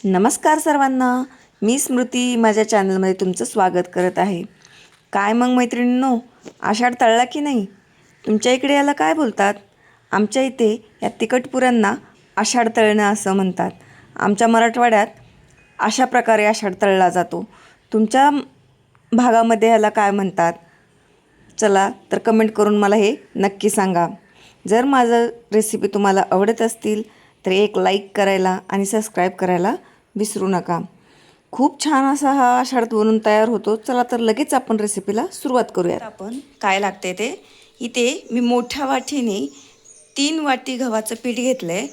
नमस्कार सर्वांना. मी स्मृती माझ्या चॅनलमध्ये तुमचं स्वागत करत आहे. काय मग मैत्रिणींनो, आषाढ तळला की नाही? तुमच्या इकडे याला काय बोलतात? आमच्या इथे या तिखट पुऱ्यांना आषाढ तळणं असं म्हणतात. आमच्या मराठवाड्यात अशा प्रकारे आषाढ तळला जातो. तुमच्या भागामध्ये याला काय म्हणतात? चला तर कमेंट करून मला हे नक्की सांगा. जर माझं रेसिपी तुम्हाला आवडत असतील तर एक लाईक करायला आणि सबस्क्राईब करायला विसरू नका. खूप छान असा हा आषाढ बनून तयार होतो. चला तर लगेच आपण रेसिपीला सुरुवात करूयात. आपण काय लागते ते इथे मी मोठ्या वाटीने 3 वाटी गव्हाचं पीठ घेतलं आहे,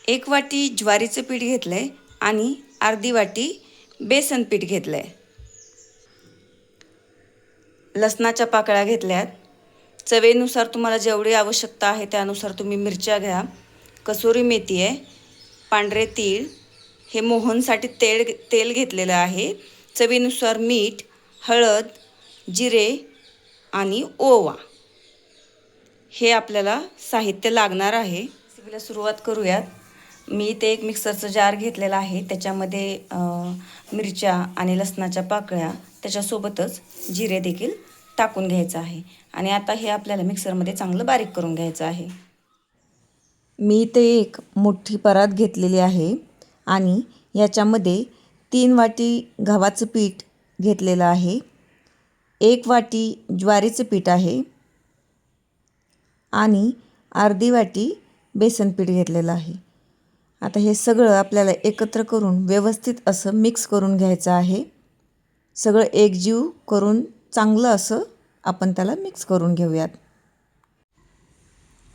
1 वाटी ज्वारीचं पीठ घेतलं आहे आणि अर्धी वाटी बेसन पीठ घेतलं आहे. लसणाच्या पाकळ्या घेतल्यात. चवीनुसार तुम्हाला जेवढी आवश्यकता आहे त्यानुसार तुम्ही मिरच्या घ्या. कसुरी मेथी आहे, पांढरे तीळ, हे मोहनसाठी तेल घेतलेलं आहे. चवीनुसार मीठ, हळद, जिरे आणि ओवा हे आपल्याला साहित्य लागणार आहे. रेसिपीला सुरुवात करूयात. मी इथे एक मिक्सरचं जार घेतलेला आहे. त्याच्यामध्ये मिरच्या आणि लसणाच्या पाकळ्या त्याच्यासोबतच जिरे देखील टाकून घ्यायचं आहे आणि आता हे आपल्याला मिक्सरमध्ये चांगलं बारीक करून घ्यायचं आहे. मी इथे एक मोठी परात घेतलेली आहे आणि याच्यामध्ये 3 वाटी गव्हाचं पीठ घेतलेलं आहे, 1 वाटी ज्वारीचं पीठ आहे आणि अर्धी वाटी बेसन पीठ घेतलेलं आहे. आता हे सगळं आपल्याला एकत्र करून व्यवस्थित असं मिक्स करून घ्यायचं आहे. सगळं एकजीव करून चांगलं असं आपण त्याला मिक्स करून घेऊयात.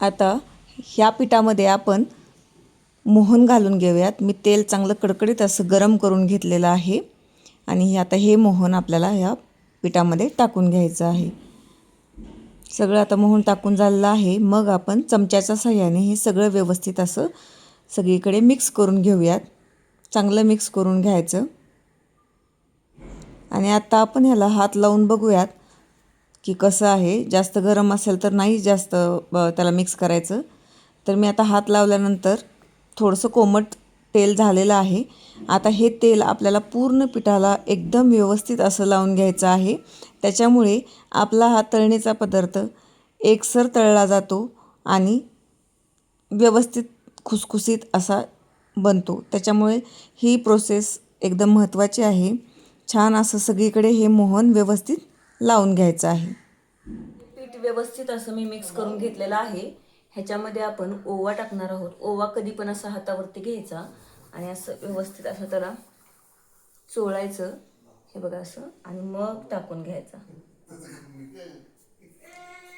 आता ह्या पिठामध्ये आपण मोहन घालून घेऊयात. मी तेल चांगलं कडकडीत असं गरम करून घेतलेलं आहे आणि आता हे मोहन आपल्याला ह्या पिठामध्ये टाकून घ्यायचं आहे. सगळं आता मोहन टाकून झालेलं आहे. मग आपण चमच्याच्या साहाय्याने हे सगळं व्यवस्थित असं सगळीकडे मिक्स करून घेऊयात. चांगलं मिक्स करून घ्यायचं आणि आता आपण ह्याला हात लावून बघूयात की कसं आहे. जास्त गरम असेल तर नाही जास्त त्याला मिक्स करायचं. तर मी आता हात लावल्यानंतर थोडंसं कोमट तेल झालेलं आहे. आता हे तेल आपल्याला पूर्ण पिठाला एकदम व्यवस्थित असं लावून घ्यायचं आहे. त्याच्यामुळे आपला हा तळणीचा पदार्थ एकसर तळला जातो आणि व्यवस्थित खुसखुशीत असा बनतो. त्याच्यामुळे ही प्रोसेस एकदम महत्त्वाची आहे. छान असं सगळीकडे हे मोहन व्यवस्थित लावून घ्यायचं आहे. पीठ व्यवस्थित असं मी मिक्स करून घेतलेलं आहे. ह्याच्यामध्ये आपण ओवा टाकणार आहोत. ओवा कधी पण असा हातावरती घ्यायचा आणि असं व्यवस्थित असं त्याला चोळायचं, हे बघा असं, आणि मग टाकून घ्यायचा.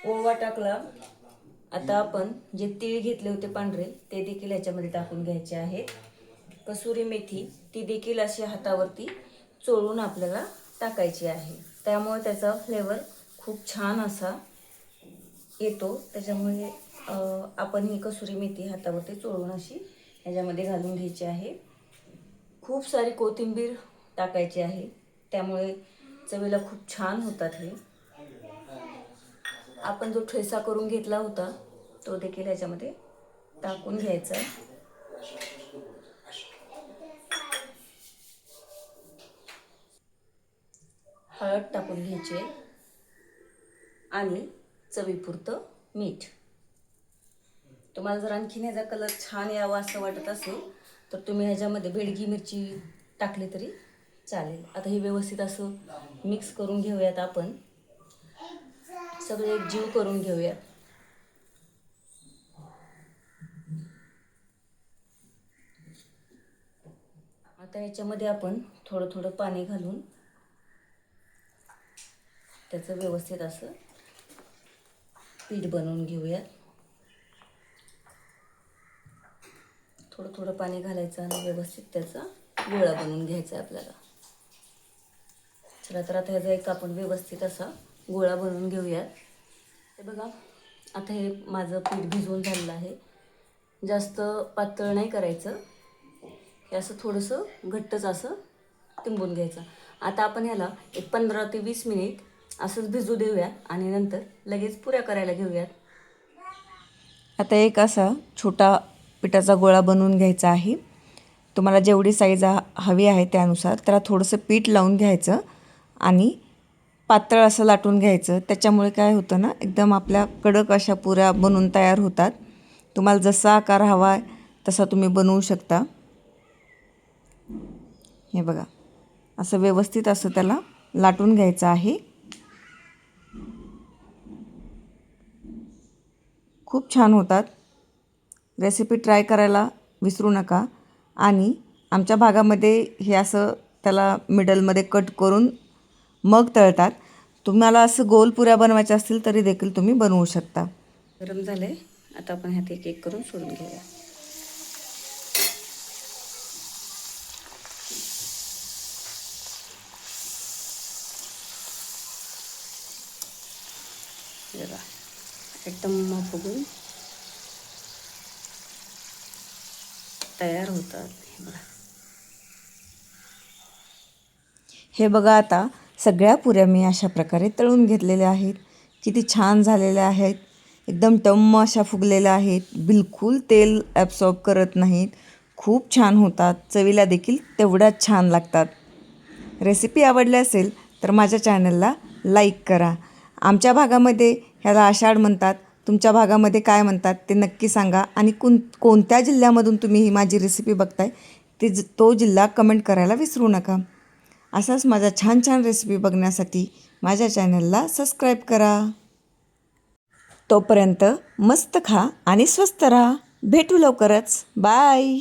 ओवा टाकला. आता आपण जे तीळ घेतले होते पांढरे ते देखील ह्याच्यामध्ये टाकून घ्यायचे आहेत. कसुरी मेथी ती देखील अशी हातावरती चोळून आपल्याला टाकायची आहे. त्यामुळे त्याचा फ्लेवर खूप छान असा येतो. त्याच्यामुळे आपण ही कसुरी मेथी हातावरती चोळून अशी ह्याच्यामध्ये घालून घ्यायची आहे. खूप सारी कोथिंबीर टाकायची आहे, त्यामुळे चवीला खूप छान होतात हे. आपण जो ठेचा करून घेतला होता तो देखील ह्याच्यामध्ये टाकून घ्यायचा. हळद टाकून घ्यायची आणि चवीपुरतं मीठ. तुम्हाला जर आणखीन ह्याचा कलर छान यावा असं वाटत असेल तर तुम्ही ह्याच्यामध्ये बेडगी मिरची टाकली तरी चालेल. आता हे व्यवस्थित असं मिक्स करून घेऊयात. आपण सगळे एकजीव करून घेऊयात. आता याच्यामध्ये आपण थोडं थोडं पाणी घालून त्याचं व्यवस्थित असं पीठ बनवून घेऊयात. थोडं थोडं पाणी घालायचं आणि व्यवस्थित त्याचा गोळा बनवून घ्यायचा आहे आपल्याला. चला तर आता ह्याचा एक आपण व्यवस्थित असा गोळा बनवून घेऊयात. हे बघा, आता हे माझं पीठ भिजवून झालेलं आहे. जास्त पातळ नाही करायचं, हे असं थोडंसं घट्टच असं तिंबून घ्यायचं. आता आपण ह्याला एक 15 ते 20 मिनिट असंच भिजू देऊयात आणि नंतर लगेच पुऱ्या करायला घेऊयात. आता एक असा छोटा पिठाचा गोळा बनवून घ्यायचा आहे. तुम्हाला जेवढी साईज हवी आहे त्यानुसार त्याला थोडंसं पीठ लावून घ्यायचं आणि पातळ असं लाटून घ्यायचं. त्याच्यामुळे काय होतं ना, एकदम आपल्या कडक अशा पुऱ्या बनून तयार होतात. तुम्हाला जसा आकार हवा आहे तसा तुम्ही बनवू शकता. हे बघा, असं व्यवस्थित असं त्याला लाटून घ्यायचं आहे. खूप छान होतात. रेसिपी ट्राय करायला विसरू नका. आणि आमच्या भागामध्ये हे असं त्याला मिडलमध्ये कट करून मग तळतात. तुम्हाला असं गोल पुऱ्या बनवायच्या असतील तरी देखील तुम्ही बनवू शकता. गरम झालं आहे, आता आपण ह्यात एक एक करून सोडून घेऊया. बघा, एकदम फुगून तयार होतात. हे बघा, आता सगळ्या पुऱ्या मी अशा प्रकारे तळून घेतलेल्या आहेत. किती छान झालेल्या आहेत. एकदम टम्म अशा फुगलेल्या आहेत. बिलकुल तेल ॲब्सॉर्ब करत नाहीत. खूप छान होतात. चवीला देखील तेवढ्याच छान लागतात. रेसिपी आवडली असेल तर माझ्या चॅनलला लाईक करा. आमच्या भागामध्ये ह्याला आषाढ म्हणतात. तुमच्या भागामध्ये काय म्हणतात ते नक्की सांगा. आणि कोणत्या जिल्ह्यामधून तुम्ही ही माझी रेसिपी बघताय तो जिल्हा कमेंट करायला विसरू नका. असाच माझा छान छान रेसिपी बघण्यासाठी माझ्या चॅनलला सबस्क्राईब करा. तोपर्यंत मस्त खा आणि स्वस्त राहा. भेटू लवकरच. बाय.